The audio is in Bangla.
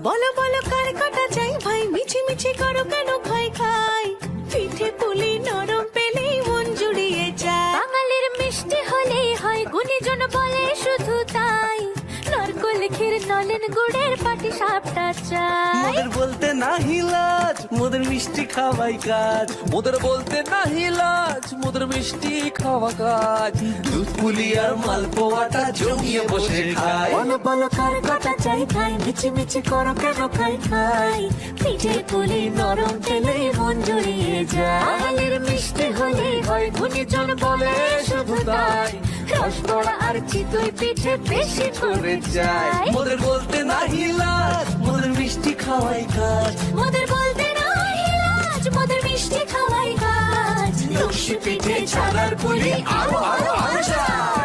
বলো বলো কার কাটা চাই ভাই, মিছি মিছি করো কেন খাই খাই, পিঠে পুলি নরম পেলেই মন জুড়িয়ে যায়। বাঙালির মিষ্টি হলেই হয়, গুণীজন বলে শুধু তাই, নারকোল ক্ষীর নলেন গুড়ের পাটি সাপটা চাই। মোদের বলতে নাহি লাজ, মোদের মিষ্টি খাওয়াই কাজ। মোদের বলতে নাহি লাজ, মোদের মিষ্টি খাওয়া কাজ। দুধ পুলি আর মালপোয়াটা জমিয়ে বসে খায়। বলো বলো কার কাটা চাই ভাই, মিছি মিছি করো কেন খাই খাই, পিঠে পুলি নরম পেলেই মন জুড়িয়ে যায়। বাঙালির মিষ্টি হলেই হয়, গুণীজন বলে শুধু তাই, রসবড়া আর চিতই পিঠে বেশি করে যায়। মোদের বলতে নাহি লাজ, মোদের মিষ্টি খাওয়াই কাজ। মোদের বলতে নাই লাজ, মোদের মিষ্টি খাওয়াই কাজ। লক্ষ্মী পিঠে ছানার পুলি আরো আরো আরো চাই।